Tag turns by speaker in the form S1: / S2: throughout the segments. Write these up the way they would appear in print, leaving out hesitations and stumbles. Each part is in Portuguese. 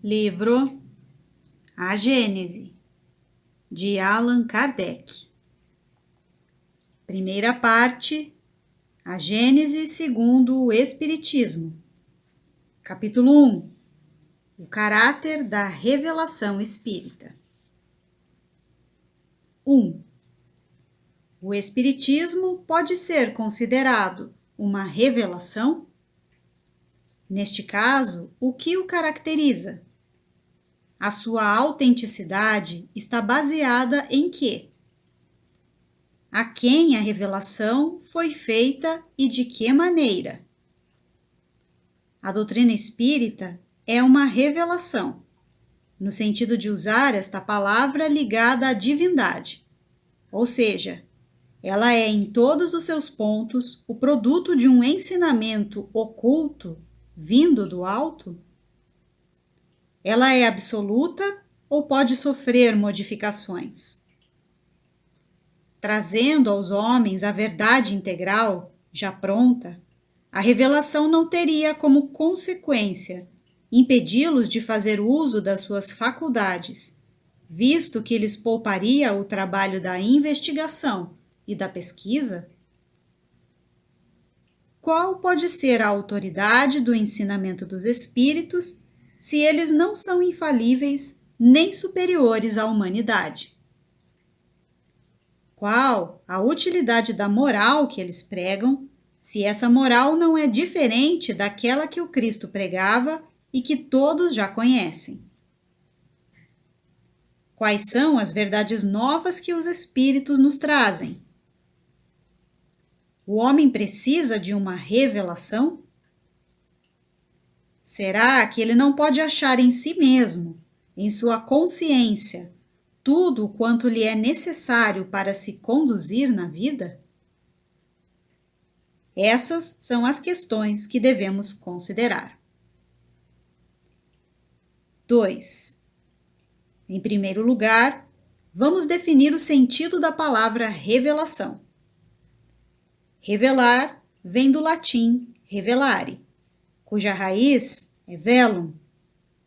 S1: Livro A Gênese, de Allan Kardec. Primeira parte, A Gênese segundo o Espiritismo. Capítulo 1. O caráter da revelação espírita. 1. O Espiritismo pode ser considerado uma revelação? Neste caso, o que o caracteriza? A sua autenticidade está baseada em quê? A quem a revelação foi feita e de que maneira? A doutrina espírita é uma revelação, no sentido de usar esta palavra ligada à divindade, ou seja, ela é em todos os seus pontos o produto de um ensinamento oculto vindo do alto? Ela é absoluta ou pode sofrer modificações? Trazendo aos homens a verdade integral, já pronta, a revelação não teria como consequência impedi-los de fazer uso das suas faculdades, visto que lhes pouparia o trabalho da investigação e da pesquisa? Qual pode ser a autoridade do ensinamento dos espíritos se eles não são infalíveis nem superiores à humanidade? Qual a utilidade da moral que eles pregam, se essa moral não é diferente daquela que o Cristo pregava e que todos já conhecem? Quais são as verdades novas que os espíritos nos trazem? O homem precisa de uma revelação? Será que ele não pode achar em si mesmo, em sua consciência, tudo quanto lhe é necessário para se conduzir na vida? Essas são as questões que devemos considerar. 2. Em primeiro lugar, vamos definir o sentido da palavra revelação. Revelar vem do latim revelare, cuja raiz é velum,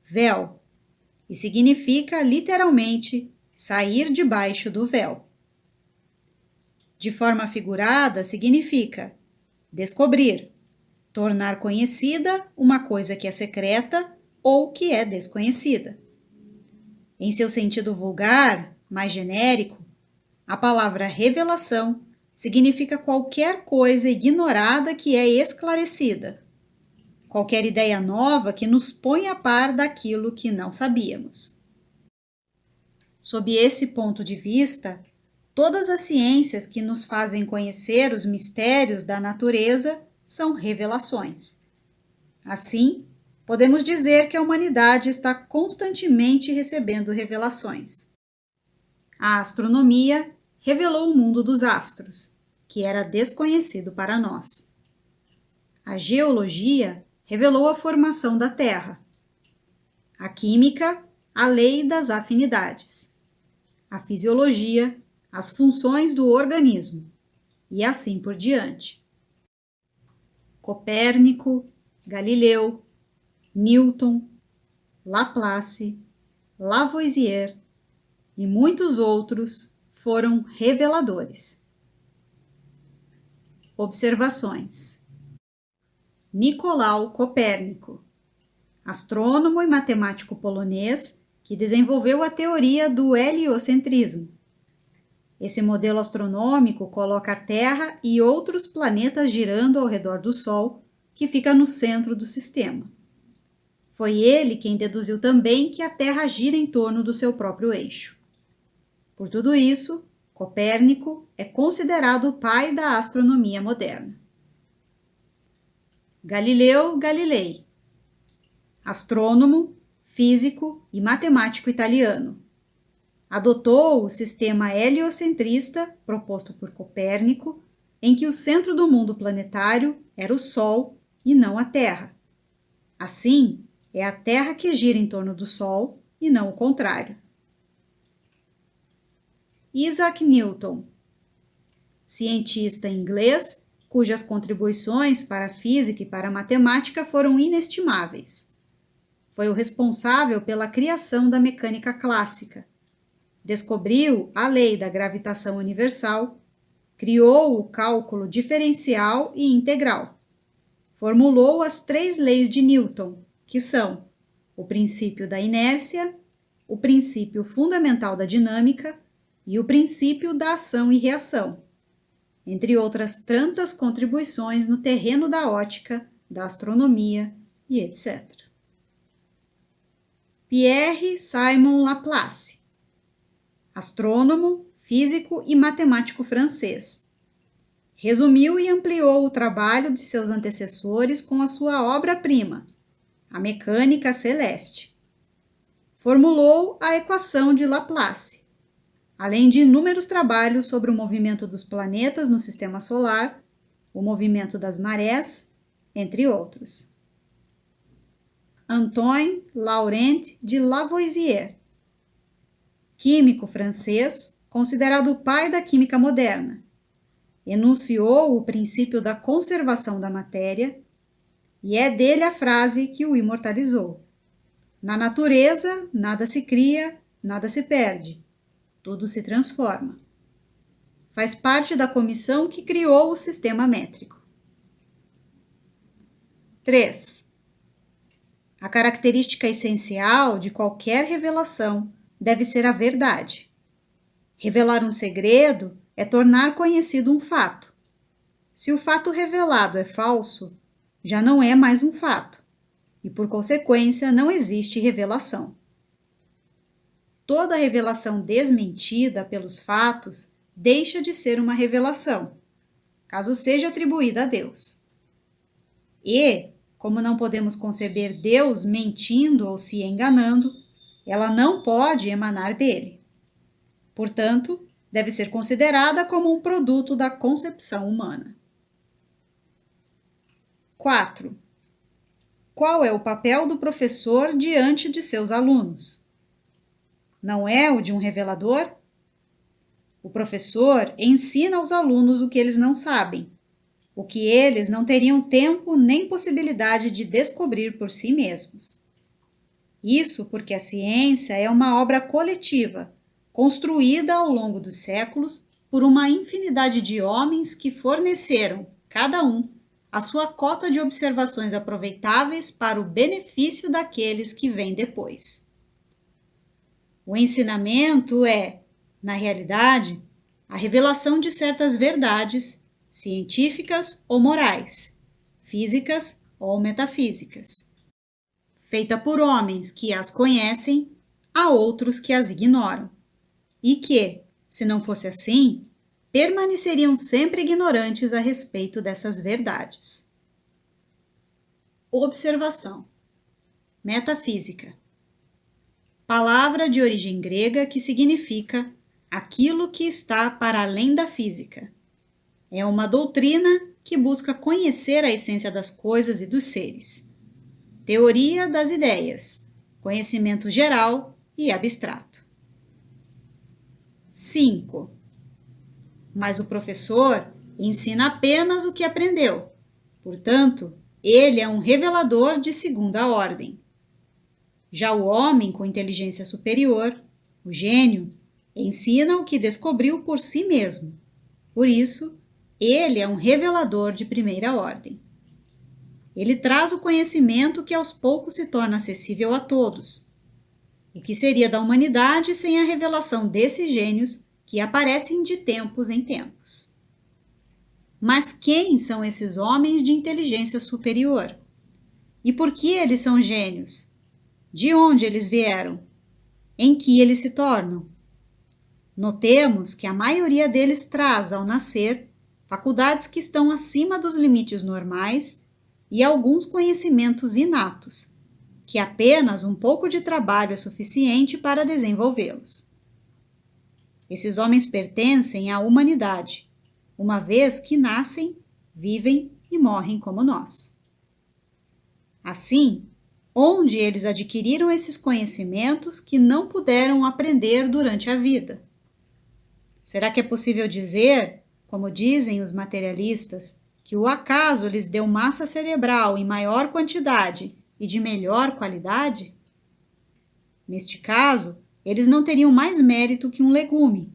S1: véu, e significa literalmente sair debaixo do véu. De forma figurada, significa descobrir, tornar conhecida uma coisa que é secreta ou que é desconhecida. Em seu sentido vulgar, mais genérico, a palavra revelação significa qualquer coisa ignorada que é esclarecida, qualquer ideia nova que nos põe a par daquilo que não sabíamos. Sob esse ponto de vista, todas as ciências que nos fazem conhecer os mistérios da natureza são revelações. Assim, podemos dizer que a humanidade está constantemente recebendo revelações. A astronomia revelou o mundo dos astros, que era desconhecido para nós. A geologia revelou a formação da Terra. A química, a lei das afinidades. A fisiologia, as funções do organismo, e assim por diante. Copérnico, Galileu, Newton, Laplace, Lavoisier e muitos outros foram reveladores. Observações. Nicolau Copérnico, astrônomo e matemático polonês que desenvolveu a teoria do heliocentrismo. Esse modelo astronômico coloca a Terra e outros planetas girando ao redor do Sol, que fica no centro do sistema. Foi ele quem deduziu também que a Terra gira em torno do seu próprio eixo. Por tudo isso, Copérnico é considerado o pai da astronomia moderna. Galileu Galilei, astrônomo, físico e matemático italiano. Adotou o sistema heliocentrista proposto por Copérnico, em que o centro do mundo planetário era o Sol e não a Terra. Assim, é a Terra que gira em torno do Sol e não o contrário. Isaac Newton, cientista inglês, cujas contribuições para a física e para a matemática foram inestimáveis. foi o responsável pela criação da mecânica clássica. Descobriu a lei da gravitação universal, criou o cálculo diferencial e integral. Formulou as 3 leis de Newton, que são o princípio da inércia, o princípio fundamental da dinâmica e o princípio da ação e reação, entre outras tantas contribuições no terreno da ótica, da astronomia e etc. Pierre Simon Laplace, astrônomo, físico e matemático francês. Resumiu e ampliou o trabalho de seus antecessores com a sua obra-prima, a mecânica celeste. Formulou a equação de Laplace, além de inúmeros trabalhos sobre o movimento dos planetas no sistema solar, o movimento das marés, entre outros. Antoine Laurent de Lavoisier, químico francês, considerado o pai da química moderna, enunciou o princípio da conservação da matéria e é dele a frase que o imortalizou: na natureza, nada se cria, nada se perde, tudo se transforma. Faz parte da comissão que criou o sistema métrico. 3. A característica essencial de qualquer revelação deve ser a verdade. Revelar um segredo é tornar conhecido um fato. Se o fato revelado é falso, já não é mais um fato, e por consequência não existe revelação. Toda revelação desmentida pelos fatos deixa de ser uma revelação, caso seja atribuída a Deus. E, como não podemos conceber Deus mentindo ou se enganando, ela não pode emanar dele. Portanto, deve ser considerada como um produto da concepção humana. 4. Qual é o papel do professor diante de seus alunos? Não é o de um revelador? O professor ensina aos alunos o que eles não sabem, o que eles não teriam tempo nem possibilidade de descobrir por si mesmos. Isso porque a ciência é uma obra coletiva, construída ao longo dos séculos por uma infinidade de homens que forneceram, cada um, a sua cota de observações aproveitáveis para o benefício daqueles que vêm depois. O ensinamento é, na realidade, a revelação de certas verdades científicas ou morais, físicas ou metafísicas, feita por homens que as conhecem a outros que as ignoram, e que, se não fosse assim, permaneceriam sempre ignorantes a respeito dessas verdades. Observação. Metafísica. Palavra de origem grega que significa aquilo que está para além da física. É uma doutrina que busca conhecer a essência das coisas e dos seres. Teoria das ideias, conhecimento geral e abstrato. 5. Mas o professor ensina apenas o que aprendeu. Portanto, ele é um revelador de segunda ordem. Já o homem com inteligência superior, o gênio, ensina o que descobriu por si mesmo. Por isso, ele é um revelador de primeira ordem. Ele traz o conhecimento que aos poucos se torna acessível a todos. O que seria da humanidade sem a revelação desses gênios que aparecem de tempos em tempos? Mas quem são esses homens de inteligência superior? E por que eles são gênios? De onde eles vieram? Em que eles se tornam? Notemos que a maioria deles traz, ao nascer, faculdades que estão acima dos limites normais e alguns conhecimentos inatos, que apenas um pouco de trabalho é suficiente para desenvolvê-los. Esses homens pertencem à humanidade, uma vez que nascem, vivem e morrem como nós. Assim, onde eles adquiriram esses conhecimentos que não puderam aprender durante a vida? Será que é possível dizer, como dizem os materialistas, que o acaso lhes deu massa cerebral em maior quantidade e de melhor qualidade? Neste caso, eles não teriam mais mérito que um legume,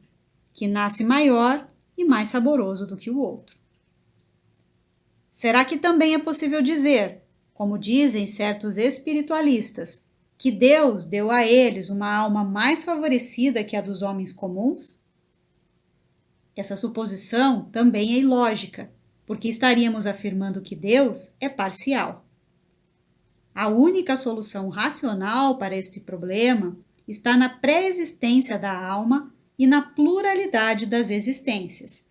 S1: que nasce maior e mais saboroso do que o outro. Será que também é possível dizer, como dizem certos espiritualistas, que Deus deu a eles uma alma mais favorecida que a dos homens comuns? Essa suposição também é ilógica, porque estaríamos afirmando que Deus é parcial. A única solução racional para este problema está na pré-existência da alma e na pluralidade das existências,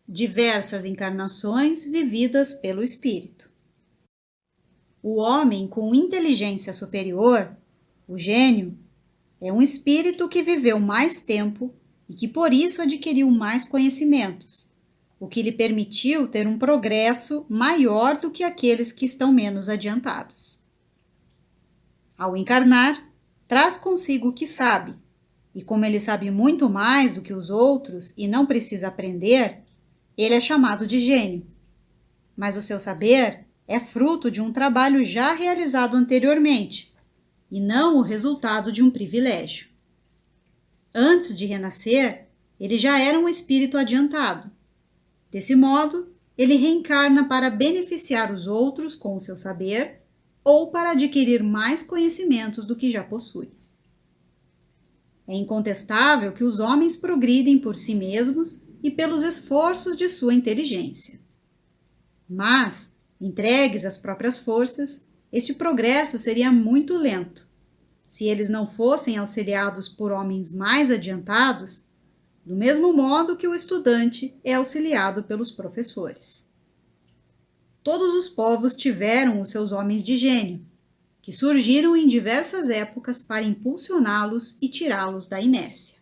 S1: diversas encarnações vividas pelo espírito. O homem com inteligência superior, o gênio, é um espírito que viveu mais tempo e que por isso adquiriu mais conhecimentos, o que lhe permitiu ter um progresso maior do que aqueles que estão menos adiantados. Ao encarnar, traz consigo o que sabe, e como ele sabe muito mais do que os outros e não precisa aprender, ele é chamado de gênio. Mas o seu saber é fruto de um trabalho já realizado anteriormente, e não o resultado de um privilégio. Antes de renascer, ele já era um espírito adiantado. Desse modo, ele reencarna para beneficiar os outros com o seu saber ou para adquirir mais conhecimentos do que já possui. É incontestável que os homens progridem por si mesmos e pelos esforços de sua inteligência. Mas, entregues às próprias forças, este progresso seria muito lento, se eles não fossem auxiliados por homens mais adiantados, do mesmo modo que o estudante é auxiliado pelos professores. Todos os povos tiveram os seus homens de gênio, que surgiram em diversas épocas para impulsioná-los e tirá-los da inércia.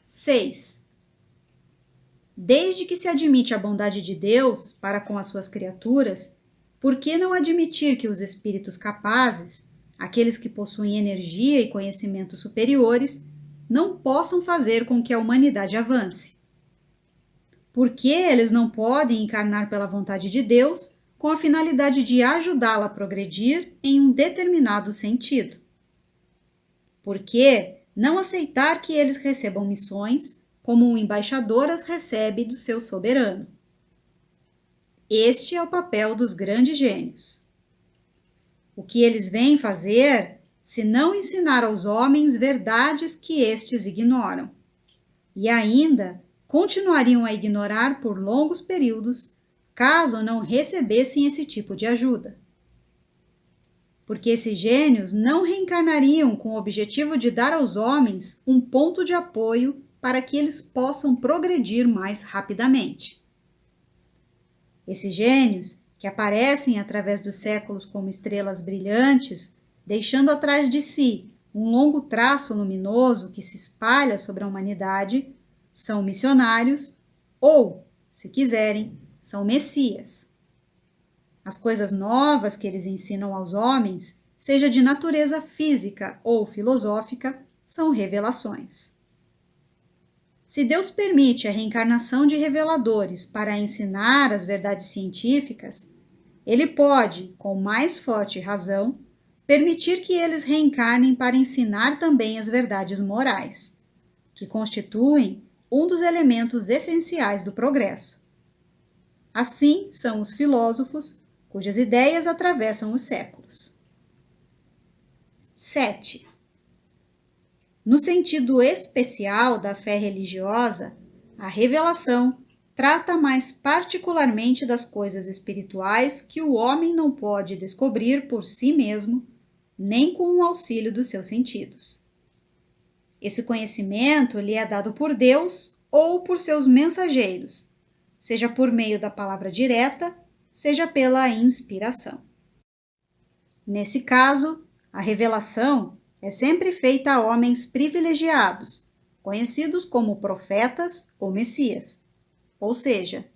S1: 6. Desde que se admite a bondade de Deus para com as suas criaturas, por que não admitir que os espíritos capazes, aqueles que possuem energia e conhecimentos superiores, não possam fazer com que a humanidade avance? Por que eles não podem encarnar pela vontade de Deus com a finalidade de ajudá-la a progredir em um determinado sentido? Por que não aceitar que eles recebam missões como um embaixador as recebe do seu soberano? Este é o papel dos grandes gênios. O que eles vêm fazer, se não ensinar aos homens verdades que estes ignoram, e ainda continuariam a ignorar por longos períodos, caso não recebessem esse tipo de ajuda. Porque esses gênios não reencarnariam com o objetivo de dar aos homens um ponto de apoio para que eles possam progredir mais rapidamente. Esses gênios, que aparecem através dos séculos como estrelas brilhantes, deixando atrás de si um longo traço luminoso que se espalha sobre a humanidade, são missionários ou, se quiserem, são messias. As coisas novas que eles ensinam aos homens, seja de natureza física ou filosófica, são revelações. Se Deus permite a reencarnação de reveladores para ensinar as verdades científicas, ele pode, com mais forte razão, permitir que eles reencarnem para ensinar também as verdades morais, que constituem um dos elementos essenciais do progresso. Assim são os filósofos, cujas ideias atravessam os séculos. 7. No sentido especial da fé religiosa, a revelação trata mais particularmente das coisas espirituais que o homem não pode descobrir por si mesmo, nem com o auxílio dos seus sentidos. Esse conhecimento lhe é dado por Deus ou por seus mensageiros, seja por meio da palavra direta, seja pela inspiração. Nesse caso, a revelação é sempre feita a homens privilegiados, conhecidos como profetas ou messias, ou seja,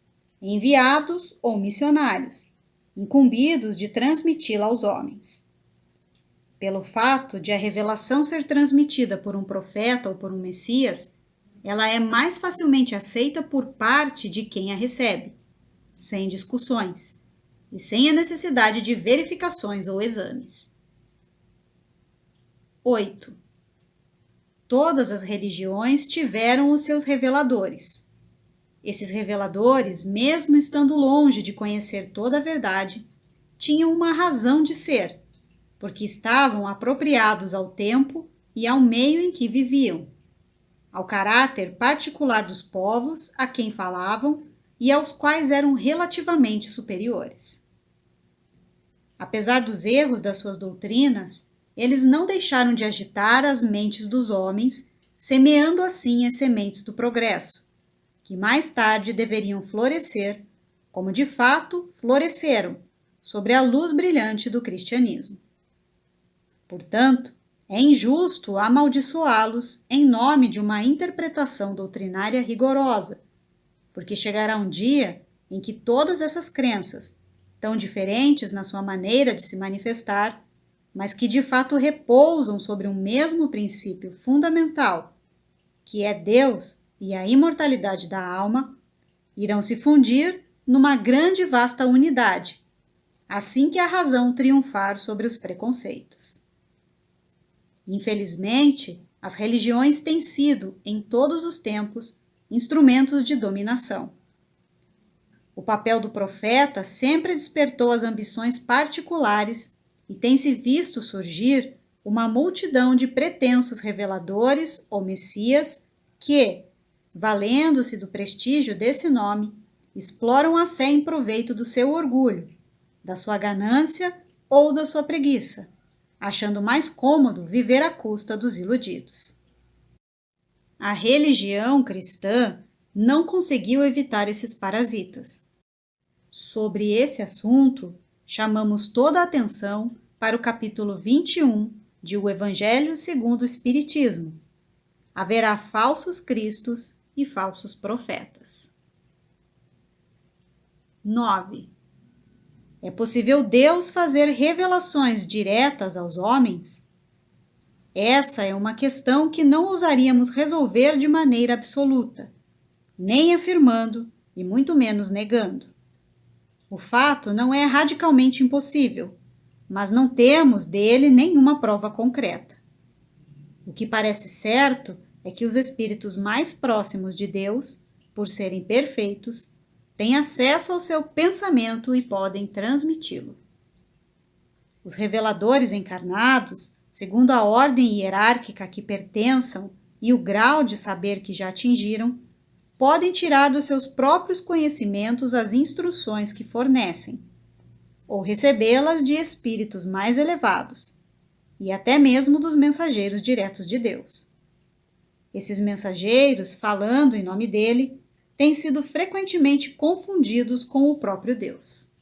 S1: enviados ou missionários, incumbidos de transmiti-la aos homens. Pelo fato de a revelação ser transmitida por um profeta ou por um messias, ela é mais facilmente aceita por parte de quem a recebe, sem discussões, e sem a necessidade de verificações ou exames. 8. Todas as religiões tiveram os seus reveladores. Esses reveladores, mesmo estando longe de conhecer toda a verdade, tinham uma razão de ser, porque estavam apropriados ao tempo e ao meio em que viviam, ao caráter particular dos povos a quem falavam e aos quais eram relativamente superiores. Apesar dos erros das suas doutrinas, eles não deixaram de agitar as mentes dos homens, semeando assim as sementes do progresso, que mais tarde deveriam florescer, como de fato floresceram, sobre a luz brilhante do cristianismo. Portanto, é injusto amaldiçoá-los em nome de uma interpretação doutrinária rigorosa, porque chegará um dia em que todas essas crenças, tão diferentes na sua maneira de se manifestar, mas que de fato repousam sobre um mesmo princípio fundamental, que é Deus e a imortalidade da alma, irão se fundir numa grande e vasta unidade, assim que a razão triunfar sobre os preconceitos. Infelizmente, as religiões têm sido, em todos os tempos, instrumentos de dominação. O papel do profeta sempre despertou as ambições particulares e tem-se visto surgir uma multidão de pretensos reveladores ou messias que, valendo-se do prestígio desse nome, exploram a fé em proveito do seu orgulho, da sua ganância ou da sua preguiça, achando mais cômodo viver à custa dos iludidos. A religião cristã não conseguiu evitar esses parasitas. Sobre esse assunto, chamamos toda a atenção para o capítulo 21 de O Evangelho segundo o Espiritismo. Haverá falsos cristos e falsos profetas. 9. É possível Deus fazer revelações diretas aos homens? Essa é uma questão que não ousaríamos resolver de maneira absoluta, nem afirmando e muito menos negando. O fato não é radicalmente impossível, mas não temos dele nenhuma prova concreta. O que parece certo é que os espíritos mais próximos de Deus, por serem perfeitos, têm acesso ao seu pensamento e podem transmiti-lo. Os reveladores encarnados, segundo a ordem hierárquica a que pertençam e o grau de saber que já atingiram, podem tirar dos seus próprios conhecimentos as instruções que fornecem, ou recebê-las de espíritos mais elevados, e até mesmo dos mensageiros diretos de Deus. Esses mensageiros, falando em nome dele, têm sido frequentemente confundidos com o próprio Deus.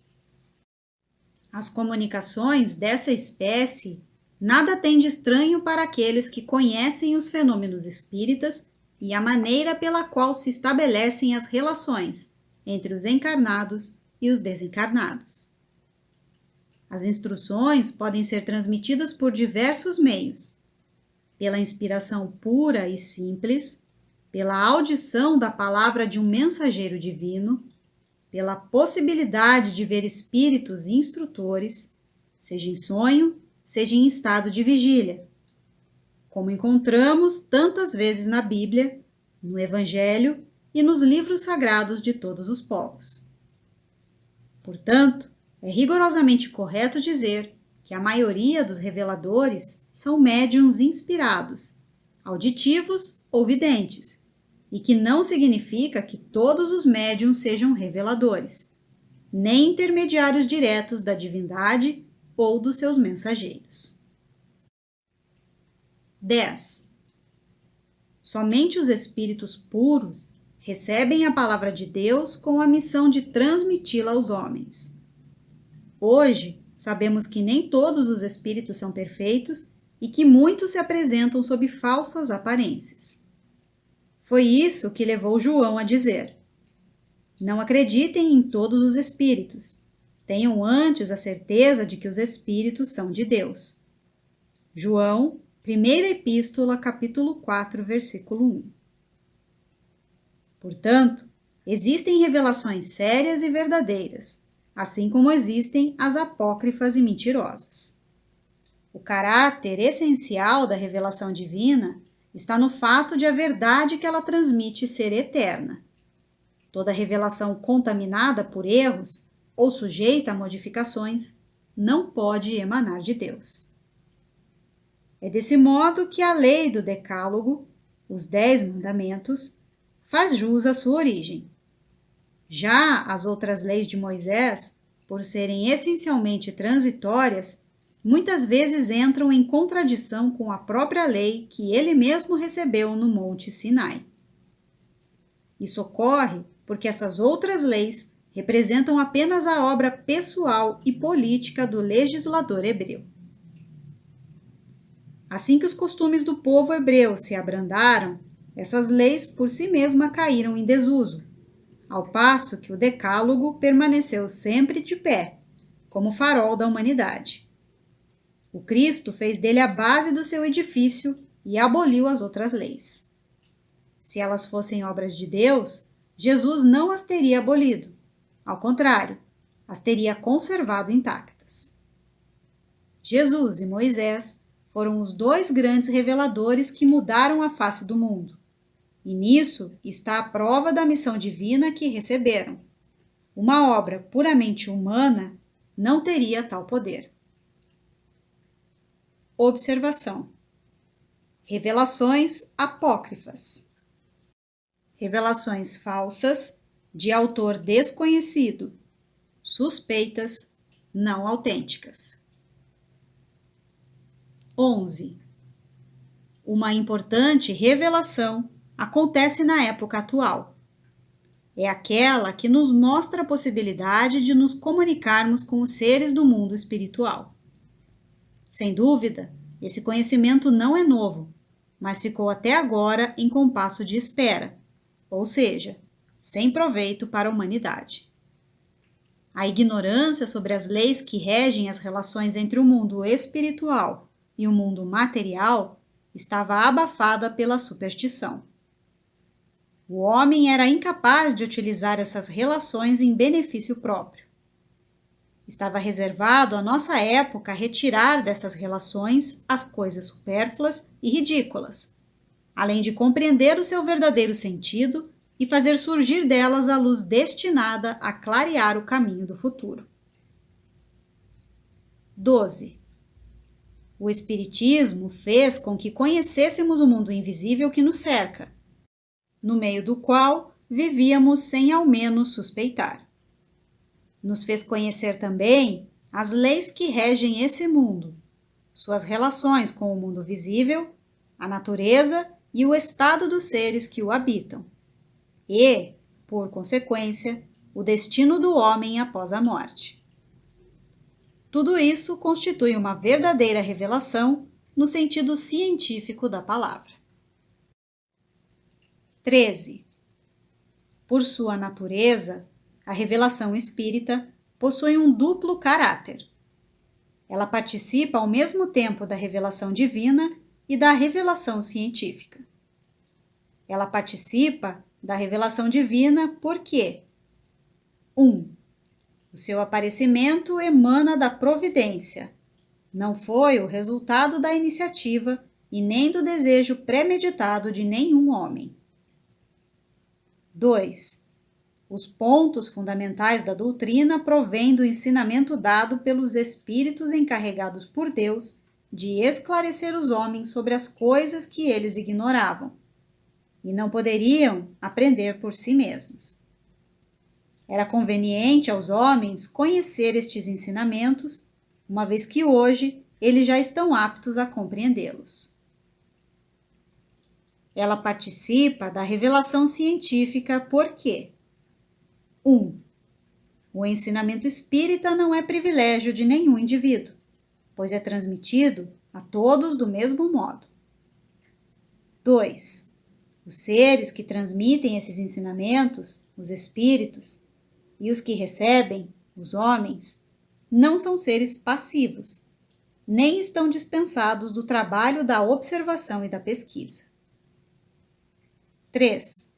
S1: As comunicações dessa espécie nada têm de estranho para aqueles que conhecem os fenômenos espíritas e a maneira pela qual se estabelecem as relações entre os encarnados e os desencarnados. As instruções podem ser transmitidas por diversos meios: pela inspiração pura e simples, pela audição da palavra de um mensageiro divino, pela possibilidade de ver espíritos instrutores, seja em sonho, seja em estado de vigília, como encontramos tantas vezes na Bíblia, no Evangelho e nos livros sagrados de todos os povos. Portanto, é rigorosamente correto dizer que a maioria dos reveladores são médiuns inspirados, auditivos ou videntes, e que não significa que todos os médiuns sejam reveladores, nem intermediários diretos da divindade ou dos seus mensageiros. 10. Somente os espíritos puros recebem a palavra de Deus com a missão de transmiti-la aos homens. Hoje, sabemos que nem todos os espíritos são perfeitos e que muitos se apresentam sob falsas aparências. Foi isso que levou João a dizer: não acreditem em todos os espíritos, tenham antes a certeza de que os espíritos são de Deus. João, primeira epístola, capítulo 4, versículo 1. Portanto, existem revelações sérias e verdadeiras, assim como existem as apócrifas e mentirosas. O caráter essencial da revelação divina está no fato de a verdade que ela transmite ser eterna. Toda revelação contaminada por erros ou sujeita a modificações não pode emanar de Deus. É desse modo que a lei do Decálogo, os 10 mandamentos, faz jus à sua origem. Já as outras leis de Moisés, por serem essencialmente transitórias, muitas vezes entram em contradição com a própria lei que ele mesmo recebeu no Monte Sinai. Isso ocorre porque essas outras leis representam apenas a obra pessoal e política do legislador hebreu. Assim que os costumes do povo hebreu se abrandaram, essas leis por si mesmas caíram em desuso, ao passo que o Decálogo permaneceu sempre de pé, como farol da humanidade. O Cristo fez dele a base do seu edifício e aboliu as outras leis. Se elas fossem obras de Deus, Jesus não as teria abolido. Ao contrário, as teria conservado intactas. Jesus e Moisés foram os 2 grandes reveladores que mudaram a face do mundo. E nisso está a prova da missão divina que receberam. Uma obra puramente humana não teria tal poder. Observação: revelações apócrifas. Revelações falsas, de autor desconhecido, suspeitas, não autênticas. 11. Uma importante revelação acontece na época atual. É aquela que nos mostra a possibilidade de nos comunicarmos com os seres do mundo espiritual. Sem dúvida, esse conhecimento não é novo, mas ficou até agora em compasso de espera, ou seja, sem proveito para a humanidade. A ignorância sobre as leis que regem as relações entre o mundo espiritual e o mundo material estava abafada pela superstição. O homem era incapaz de utilizar essas relações em benefício próprio. Estava reservado à nossa época retirar dessas relações as coisas supérfluas e ridículas, além de compreender o seu verdadeiro sentido e fazer surgir delas a luz destinada a clarear o caminho do futuro. 12. O Espiritismo fez com que conhecêssemos o mundo invisível que nos cerca, no meio do qual vivíamos sem ao menos suspeitar. Nos fez conhecer também as leis que regem esse mundo, suas relações com o mundo visível, a natureza e o estado dos seres que o habitam, e, por consequência, o destino do homem após a morte. Tudo isso constitui uma verdadeira revelação no sentido científico da palavra. 13. Por sua natureza, a revelação espírita possui um duplo caráter. Ela participa ao mesmo tempo da revelação divina e da revelação científica. Ela participa da revelação divina porque 1. O seu aparecimento emana da providência. Não foi o resultado da iniciativa e nem do desejo premeditado de nenhum homem. 2. Os pontos fundamentais da doutrina provêm do ensinamento dado pelos espíritos encarregados por Deus de esclarecer os homens sobre as coisas que eles ignoravam e não poderiam aprender por si mesmos. Era conveniente aos homens conhecer estes ensinamentos, uma vez que hoje eles já estão aptos a compreendê-los. Ela participa da revelação científica porque 1. O ensinamento espírita não é privilégio de nenhum indivíduo, pois é transmitido a todos do mesmo modo. 2. Os seres que transmitem esses ensinamentos, os espíritos, e os que recebem, os homens, não são seres passivos, nem estão dispensados do trabalho da observação e da pesquisa. 3.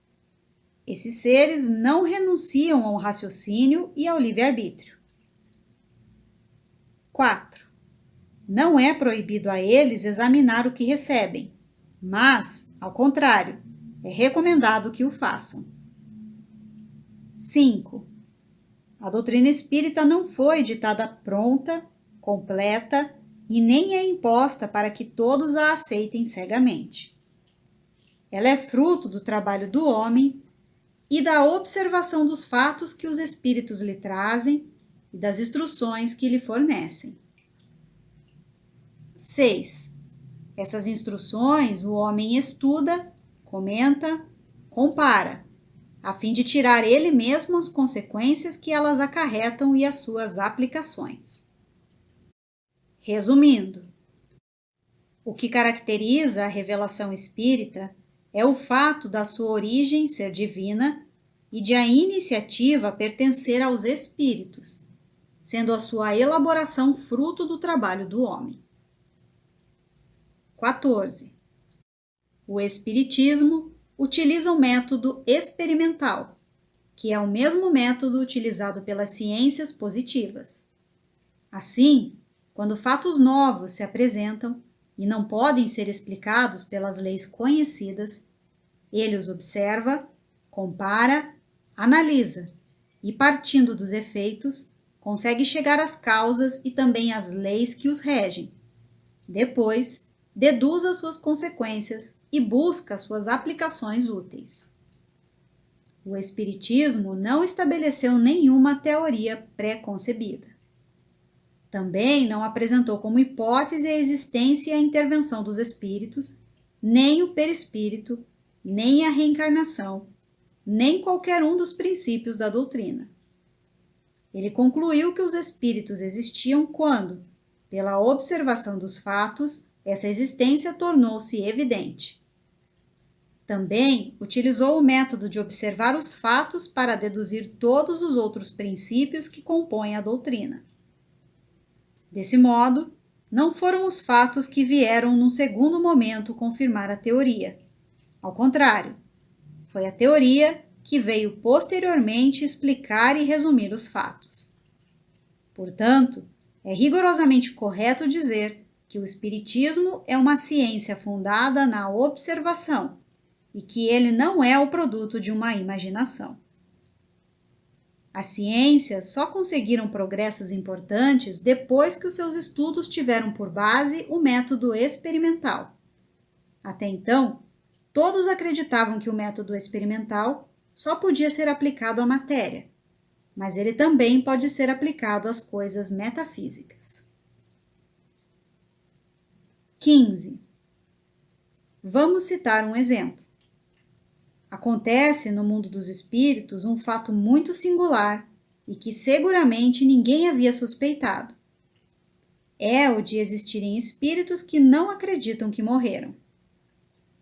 S1: Esses seres não renunciam ao raciocínio e ao livre-arbítrio. 4. Não é proibido a eles examinar o que recebem, mas, ao contrário, é recomendado que o façam. 5. A doutrina espírita não foi ditada pronta, completa e nem é imposta para que todos a aceitem cegamente. Ela é fruto do trabalho do homem e da observação dos fatos que os espíritos lhe trazem e das instruções que lhe fornecem. 6. Essas instruções o homem estuda, comenta, compara, a fim de tirar ele mesmo as consequências que elas acarretam e as suas aplicações. Resumindo, o que caracteriza a revelação espírita é o fato da sua origem ser divina e de a iniciativa pertencer aos espíritos, sendo a sua elaboração fruto do trabalho do homem. 14. O Espiritismo utiliza o método experimental, que é o mesmo método utilizado pelas ciências positivas. Assim, quando fatos novos se apresentam e não podem ser explicados pelas leis conhecidas, ele os observa, compara, analisa e, partindo dos efeitos, consegue chegar às causas e também às leis que os regem. Depois, deduz as suas consequências e busca suas aplicações úteis. O Espiritismo não estabeleceu nenhuma teoria pré-concebida. Também não apresentou como hipótese a existência e a intervenção dos espíritos, nem o perispírito, nem a reencarnação, nem qualquer um dos princípios da doutrina. Ele concluiu que os espíritos existiam quando, pela observação dos fatos, essa existência tornou-se evidente. Também utilizou o método de observar os fatos para deduzir todos os outros princípios que compõem a doutrina. Desse modo, não foram os fatos que vieram num segundo momento confirmar a teoria. Ao contrário, foi a teoria que veio posteriormente explicar e resumir os fatos. Portanto, é rigorosamente correto dizer que o Espiritismo é uma ciência fundada na observação e que ele não é o produto de uma imaginação. As ciências só conseguiram progressos importantes depois que os seus estudos tiveram por base o método experimental. Até então, todos acreditavam que o método experimental só podia ser aplicado à matéria, mas ele também pode ser aplicado às coisas metafísicas. 15. Vamos citar um exemplo. Acontece no mundo dos espíritos um fato muito singular e que seguramente ninguém havia suspeitado. É o de existirem espíritos que não acreditam que morreram.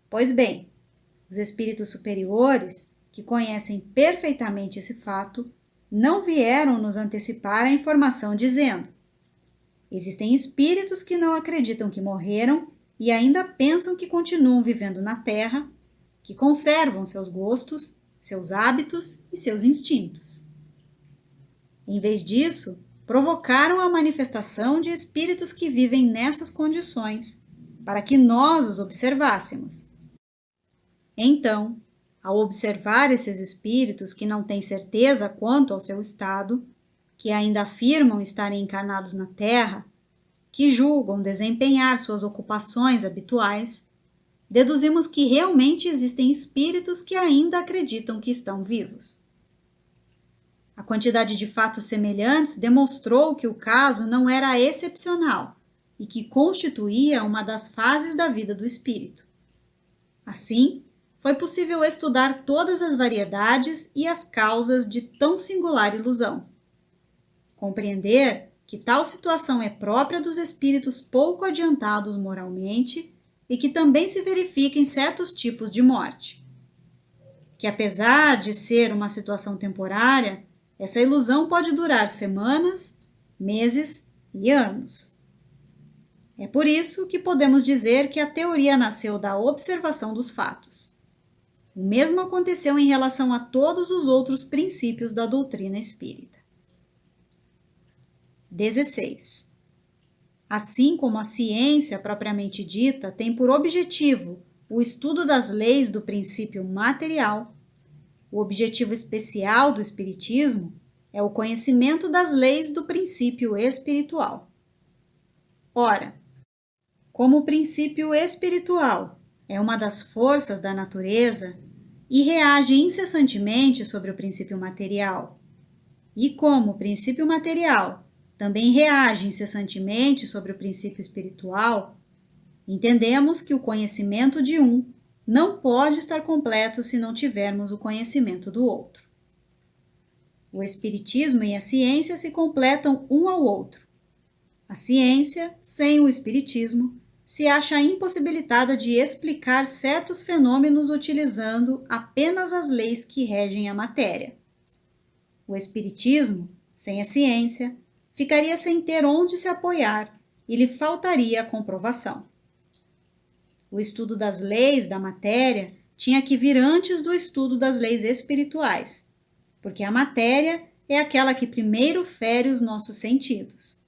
S1: Pois bem, os espíritos superiores, que conhecem perfeitamente esse fato, não vieram nos antecipar a informação dizendo: existem espíritos que não acreditam que morreram e ainda pensam que continuam vivendo na Terra, que conservam seus gostos, seus hábitos e seus instintos. Em vez disso, provocaram a manifestação de espíritos que vivem nessas condições, para que nós os observássemos. Então, ao observar esses espíritos que não têm certeza quanto ao seu estado, que ainda afirmam estarem encarnados na Terra, que julgam desempenhar suas ocupações habituais, deduzimos que realmente existem espíritos que ainda acreditam que estão vivos. A quantidade de fatos semelhantes demonstrou que o caso não era excepcional e que constituía uma das fases da vida do espírito. Assim, foi possível estudar todas as variedades e as causas de tão singular ilusão. Compreender que tal situação é própria dos espíritos pouco adiantados moralmente e que também se verifica em certos tipos de morte. Que apesar de ser uma situação temporária, essa ilusão pode durar semanas, meses e anos. É por isso que podemos dizer que a teoria nasceu da observação dos fatos. O mesmo aconteceu em relação a todos os outros princípios da doutrina espírita. 16. Assim como a ciência propriamente dita tem por objetivo o estudo das leis do princípio material, o objetivo especial do Espiritismo é o conhecimento das leis do princípio espiritual. Ora, como o princípio espiritual é uma das forças da natureza e reage incessantemente sobre o princípio material, e como o princípio material também reage incessantemente sobre o princípio espiritual, entendemos que o conhecimento de um não pode estar completo se não tivermos o conhecimento do outro. O Espiritismo e a ciência se completam um ao outro. A ciência, sem o Espiritismo, se acha impossibilitada de explicar certos fenômenos utilizando apenas as leis que regem a matéria. O Espiritismo, sem a ciência, ficaria sem ter onde se apoiar e lhe faltaria a comprovação. O estudo das leis da matéria tinha que vir antes do estudo das leis espirituais, porque a matéria é aquela que primeiro fere os nossos sentidos.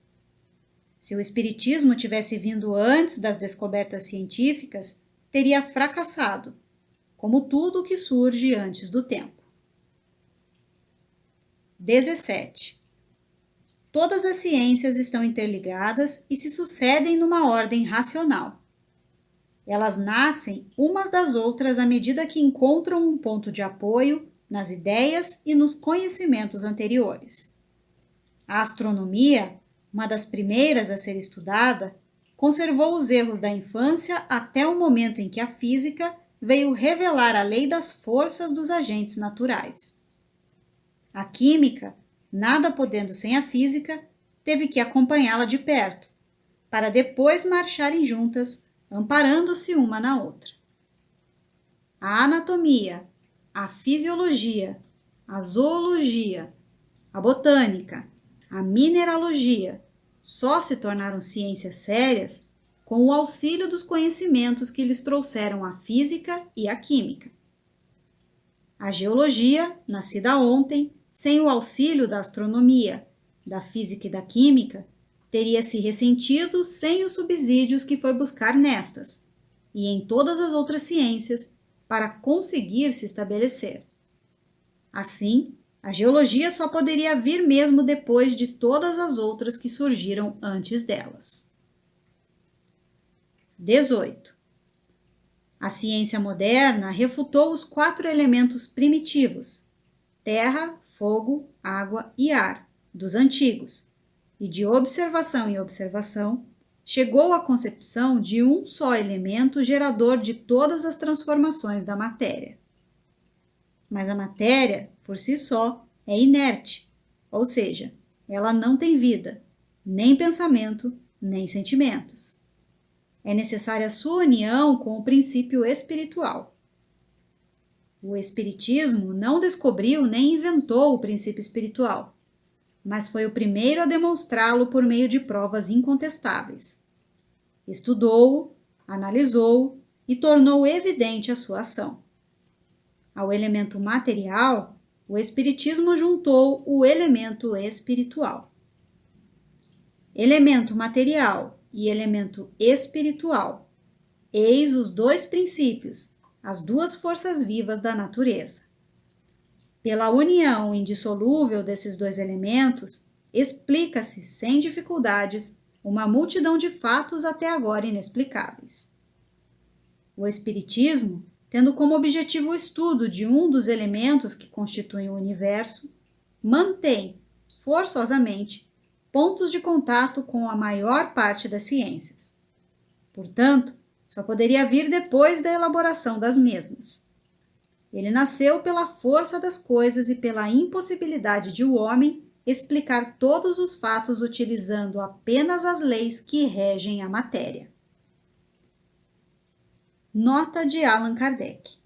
S1: Se o Espiritismo tivesse vindo antes das descobertas científicas, teria fracassado, como tudo que surge antes do tempo. 17. Todas as ciências estão interligadas e se sucedem numa ordem racional. Elas nascem umas das outras à medida que encontram um ponto de apoio nas ideias e nos conhecimentos anteriores. A astronomia, uma das primeiras a ser estudada, conservou os erros da infância até o momento em que a física veio revelar a lei das forças dos agentes naturais. A química, nada podendo sem a física, teve que acompanhá-la de perto, para depois marcharem juntas, amparando-se uma na outra. A anatomia, a fisiologia, a zoologia, a botânica, a mineralogia só se tornaram ciências sérias com o auxílio dos conhecimentos que lhes trouxeram a física e a química. A geologia, nascida ontem, sem o auxílio da astronomia, da física e da química, teria se ressentido sem os subsídios que foi buscar nestas e em todas as outras ciências para conseguir se estabelecer. Assim, a geologia só poderia vir mesmo depois de todas as outras que surgiram antes delas. 18. A ciência moderna refutou os 4 elementos primitivos, terra, fogo, água e ar, dos antigos, e de observação em observação, chegou à concepção de um só elemento gerador de todas as transformações da matéria. Mas a matéria, por si só, é inerte, ou seja, ela não tem vida, nem pensamento, nem sentimentos. É necessária sua união com o princípio espiritual. O Espiritismo não descobriu nem inventou o princípio espiritual, mas foi o primeiro a demonstrá-lo por meio de provas incontestáveis. Estudou-o, analisou-o e tornou evidente a sua ação. Ao elemento material, o Espiritismo juntou o elemento espiritual. Elemento material e elemento espiritual, eis os 2 princípios, as 2 forças vivas da natureza. Pela união indissolúvel desses 2 elementos, explica-se sem dificuldades uma multidão de fatos até agora inexplicáveis. O Espiritismo, tendo como objetivo o estudo de um dos elementos que constituem o universo, mantém, forçosamente, pontos de contato com a maior parte das ciências. Portanto, só poderia vir depois da elaboração das mesmas. Ele nasceu pela força das coisas e pela impossibilidade de o homem explicar todos os fatos utilizando apenas as leis que regem a matéria. Nota de Allan Kardec.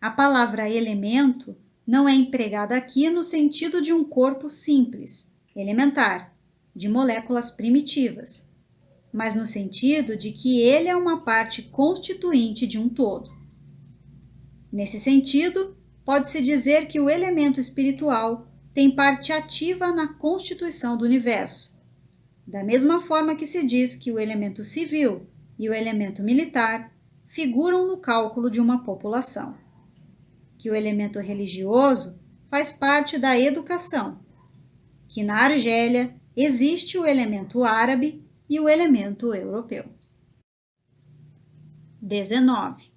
S1: A palavra elemento não é empregada aqui no sentido de um corpo simples, elementar, de moléculas primitivas, mas no sentido de que ele é uma parte constituinte de um todo. Nesse sentido, pode-se dizer que o elemento espiritual tem parte ativa na constituição do universo, Da mesma forma que se diz que o elemento civil e o elemento militar figuram no cálculo de uma população, que o elemento religioso faz parte da educação, que na Argélia existe o elemento árabe e o elemento europeu. 19.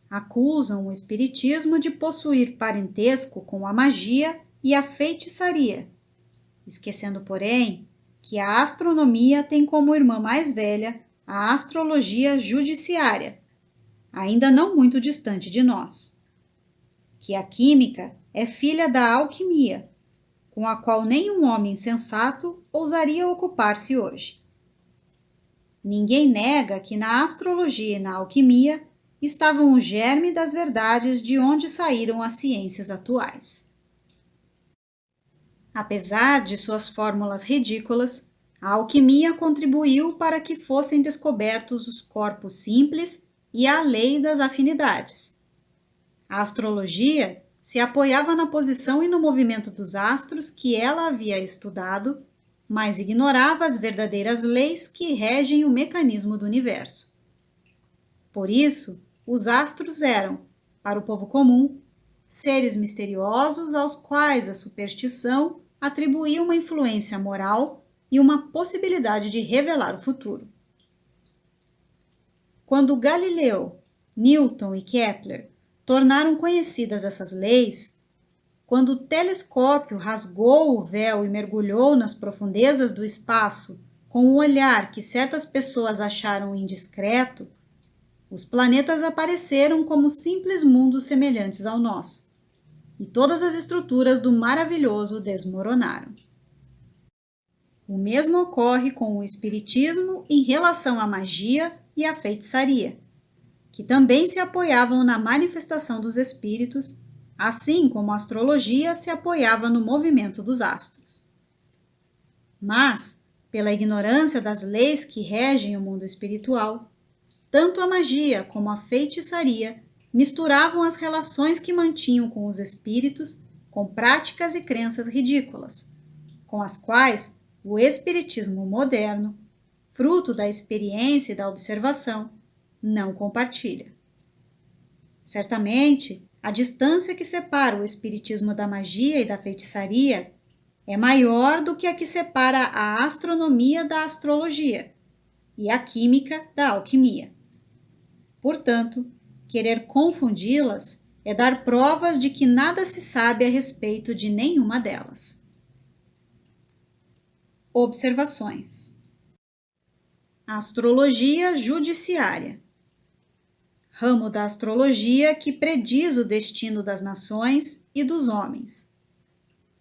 S1: Acusam o espiritismo de possuir parentesco com a magia e a feitiçaria, esquecendo, porém, que a astronomia tem como irmã mais velha a astrologia judiciária, ainda não muito distante de nós, que a química é filha da alquimia, com a qual nenhum homem sensato ousaria ocupar-se hoje. Ninguém nega que na astrologia e na alquimia estavam o germe das verdades de onde saíram as ciências atuais. Apesar de suas fórmulas ridículas, a alquimia contribuiu para que fossem descobertos os corpos simples e a lei das afinidades. A astrologia se apoiava na posição e no movimento dos astros que ela havia estudado, mas ignorava as verdadeiras leis que regem o mecanismo do universo. Por isso, os astros eram, para o povo comum, seres misteriosos aos quais a superstição atribuía uma influência moral e uma possibilidade de revelar o futuro. Quando Galileu, Newton e Kepler tornaram conhecidas essas leis, quando o telescópio rasgou o véu e mergulhou nas profundezas do espaço com um olhar que certas pessoas acharam indiscreto, os planetas apareceram como simples mundos semelhantes ao nosso, e todas as estruturas do maravilhoso desmoronaram. O mesmo ocorre com o espiritismo em relação à magia e à feitiçaria, que também se apoiavam na manifestação dos espíritos, assim como a astrologia se apoiava no movimento dos astros. Mas, pela ignorância das leis que regem o mundo espiritual, tanto a magia como a feitiçaria misturavam as relações que mantinham com os espíritos com práticas e crenças ridículas, com as quais o espiritismo moderno, fruto da experiência e da observação, não compartilha. Certamente, a distância que separa o espiritismo da magia e da feitiçaria é maior do que a que separa a astronomia da astrologia e a química da alquimia. Portanto, querer confundi-las é dar provas de que nada se sabe a respeito de nenhuma delas. Observações. Astrologia judiciária. Ramo da astrologia que prediz o destino das nações e dos homens.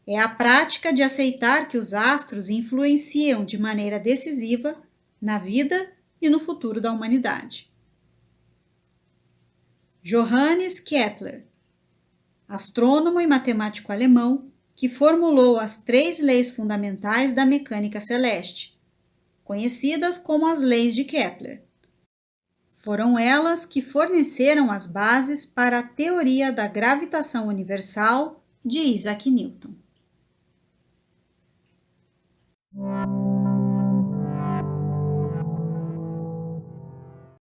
S1: É a prática de aceitar que os astros influenciam de maneira decisiva na vida e no futuro da humanidade. Johannes Kepler, astrônomo e matemático alemão, que formulou as 3 leis fundamentais da mecânica celeste, conhecidas como as leis de Kepler. Foram elas que forneceram as bases para a teoria da gravitação universal de Isaac Newton.